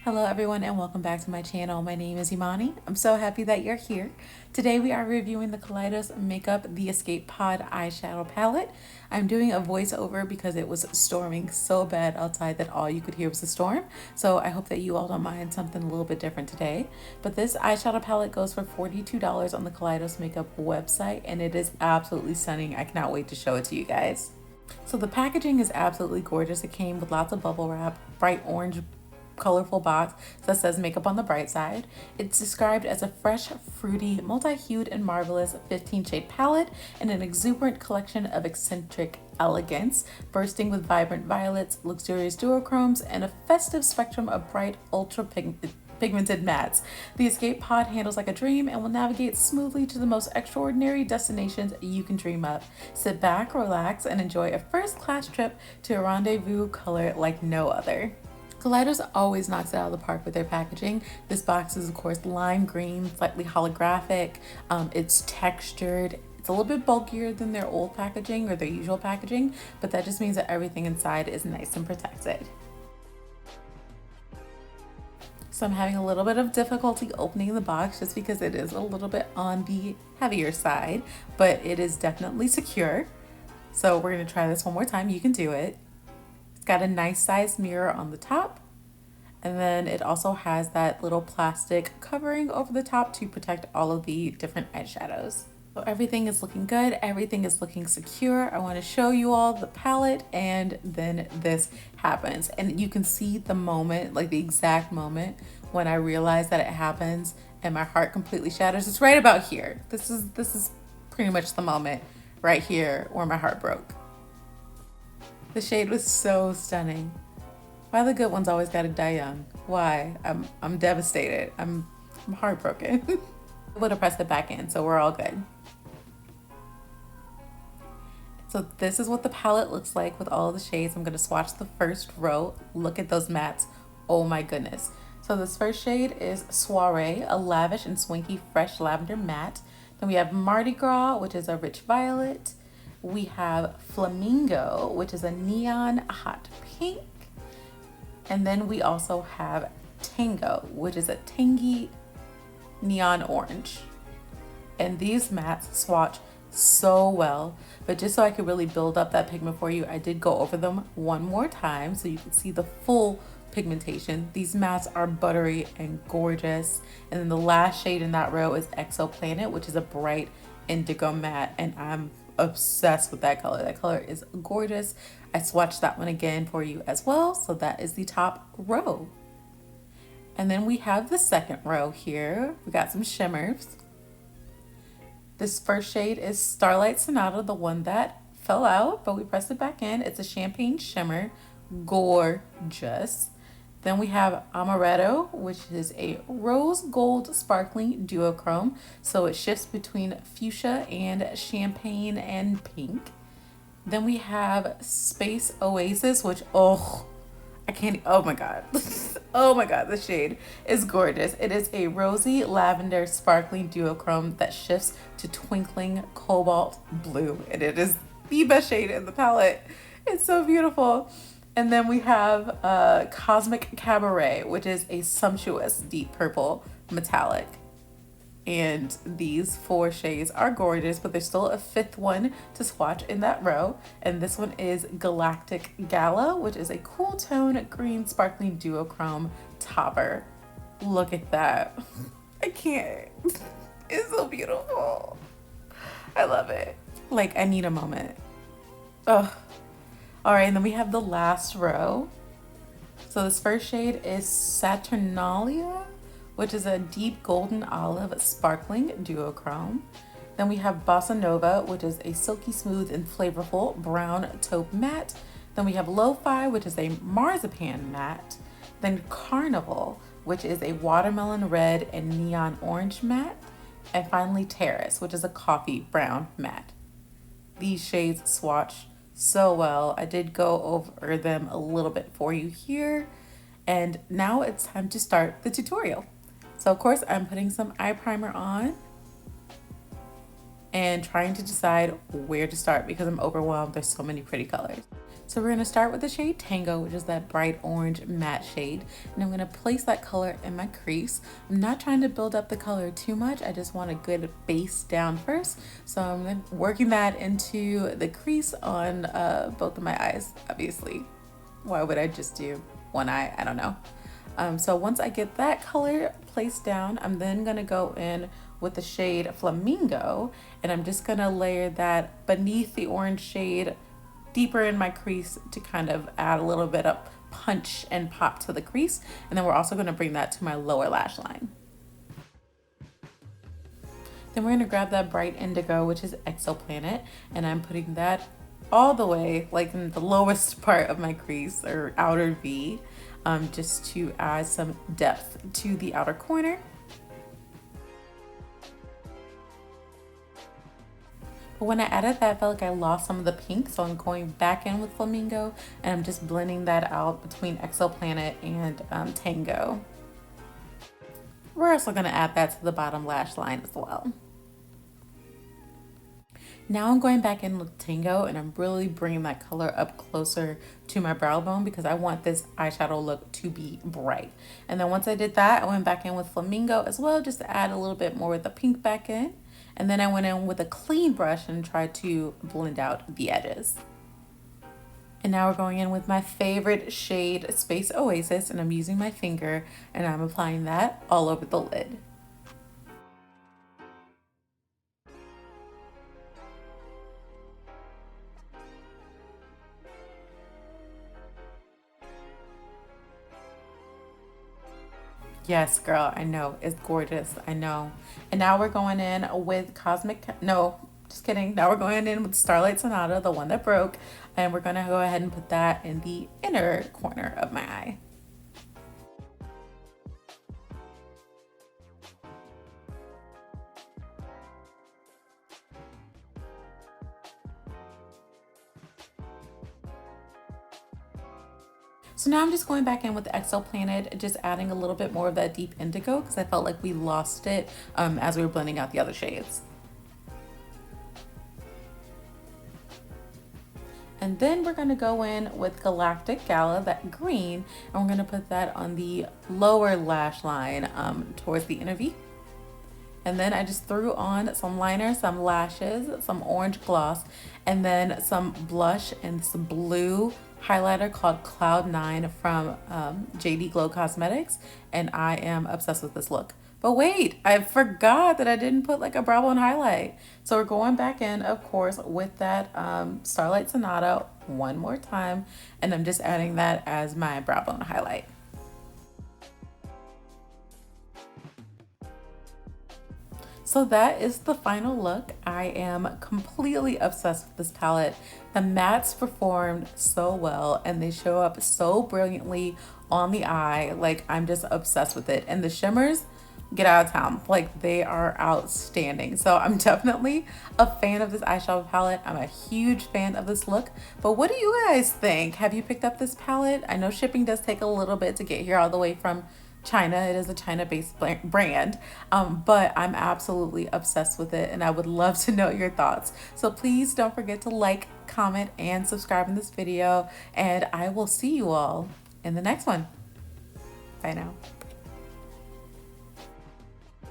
Hello everyone and welcome back to my channel. My name is Imani. I'm so happy that you're here. Today we are reviewing the Kaleidos Makeup The Escape Pod eyeshadow palette. I'm doing a voiceover because it was storming so bad outside that all you could hear was a storm. So I hope that you all don't mind something a little bit different today. But this eyeshadow palette goes for $42 on the Kaleidos Makeup website and it is absolutely stunning. I cannot wait to show it to you guys. So the packaging is absolutely gorgeous. It came with lots of bubble wrap, bright orange colorful box that says makeup on the bright side. It's described as a fresh, fruity, multi-hued and marvelous 15 shade palette and an exuberant collection of eccentric elegance, bursting with vibrant violets, luxurious duochromes, and a festive spectrum of bright ultra pigmented mattes. The Escape Pod handles like a dream and will navigate smoothly to the most extraordinary destinations you can dream up. Sit back, relax, and enjoy a first-class trip to a rendezvous color like no other. Kaleidos always knocks it out of the park with their packaging. This box is of course lime green, slightly holographic. It's textured. It's a little bit bulkier than their old packaging or their usual packaging, but that just means that everything inside is nice and protected. So I'm having a little bit of difficulty opening the box just because it is a little bit on the heavier side, but it is definitely secure. So we're gonna try this one more time. You can do it. It's got a nice sized mirror on the top, and then it also has that little plastic covering over the top to protect all of the different eyeshadows. So everything is looking good, everything is looking secure. I want to show you all the palette and then this happens. And you can see the moment, like the exact moment when I realize that it happens and my heart completely shatters. It's right about here. This is pretty much the moment right here where my heart broke. The shade was so stunning. Why the good ones always gotta die young? Why? I'm devastated. I'm heartbroken. I would have pressed it back in, so we're all good. So this is what the palette looks like with all of the shades. I'm gonna swatch the first row. Look at those mattes. Oh my goodness. So this first shade is Soiree, a lavish and swanky fresh lavender matte. Then we have Mardi Gras, which is a rich violet. We have Flamingo, which is a neon hot pink. And then we also have Tango, which is a tangy neon orange. And these mattes swatch so well, but just so I could really build up that pigment for you, I did go over them one more time so you can see the full pigmentation. These mattes are buttery and gorgeous. And then the last shade in that row is Exoplanet, which is a bright indigo matte, and I'm obsessed with that color. That color is gorgeous. I swatched that one again for you as well. So that is the top row. And then we have the second row here. We got some shimmers. This first shade is Starlight Sonata, the one that fell out, but we pressed it back in. It's a champagne shimmer, gorgeous. Then we have Amaretto, which is a rose gold sparkling duochrome. So it shifts between fuchsia and champagne and pink. Then we have Space Oasis, which, oh my God. Oh my God, the shade is gorgeous. It is a rosy lavender sparkling duochrome that shifts to twinkling cobalt blue. And it is the best shade in the palette. It's so beautiful. And then we have Cosmic Cabaret, which is a sumptuous deep purple metallic. And these four shades are gorgeous, but there's still a fifth one to swatch in that row. And this one is Galactic Gala, which is a cool tone green sparkling duochrome topper. Look at that. I can't. It's so beautiful. I love it. Like, I need a moment. Oh. All right, and then we have the last row. So this first shade is Saturnalia, which is a deep golden olive sparkling duochrome. Then we have Bossa Nova, which is a silky smooth and flavorful brown taupe matte. Then we have Lo-Fi, which is a marzipan matte. Then Carnival, which is a watermelon red and neon orange matte. And finally Terrace, which is a coffee brown matte. These shades swatch so well. I did go over them a little bit for you here. And now it's time to start the tutorial. So of course I'm putting some eye primer on and trying to decide where to start because I'm overwhelmed. There's so many pretty colors. So we're going to start with the shade Tango, which is that bright orange matte shade. And I'm going to place that color in my crease. I'm not trying to build up the color too much. I just want a good base down first. So I'm working that into the crease on both of my eyes, obviously. Why would I just do one eye? I don't know. So once I get that color placed down, I'm then going to go in with the shade Flamingo, and I'm just going to layer that beneath the orange shade deeper in my crease to kind of add a little bit of punch and pop to the crease. And then we're also going to bring that to my lower lash line. Then we're going to grab that bright indigo, which is Exoplanet, and I'm putting that all the way like in the lowest part of my crease or outer V, just to add some depth to the outer corner. But when I added that, I felt like I lost some of the pink, so I'm going back in with Flamingo and I'm just blending that out between Exoplanet and Tango. We're also going to add that to the bottom lash line as well. Now I'm going back in with Tango and I'm really bringing that color up closer to my brow bone because I want this eyeshadow look to be bright. And then once I did that, I went back in with Flamingo as well, just to add a little bit more with the pink back in. And then I went in with a clean brush and tried to blend out the edges. And now we're going in with my favorite shade, Space Oasis, and I'm using my finger and I'm applying that all over the lid. Yes, girl, I know. It's gorgeous. I know. And now we're going in with no, just kidding. Now we're going in with Starlight Sonata, the one that broke. And we're going to go ahead and put that in the inner corner of my eye. So now I'm just going back in with the Exoplanet, just adding a little bit more of that deep indigo because I felt like we lost it as we were blending out the other shades. And then we're going to go in with Galactic Gala, that green, and we're going to put that on the lower lash line towards the inner V. And then I just threw on some liner, some lashes, some orange gloss, and then some blush and some blue highlighter called Cloud 9 from JD Glow Cosmetics. And I am obsessed with this look. But wait, I forgot that I didn't put like a brow bone highlight. So we're going back in, of course, with that Starlight Sonata one more time. And I'm just adding that as my brow bone highlight. So that is the final look. I am completely obsessed with this palette. The mattes performed so well and they show up so brilliantly on the eye. Like, I'm just obsessed with it. And the shimmers, get out of town. Like, they are outstanding. So I'm definitely a fan of this eyeshadow palette. I'm a huge fan of this look. But what do you guys think? Have you picked up this palette? I know shipping does take a little bit to get here all the way from China. It is a China-based brand, but I'm absolutely obsessed with it and I would love to know your thoughts. So please don't forget to like, comment, and subscribe in this video, and I will see you all in the next one. Bye now.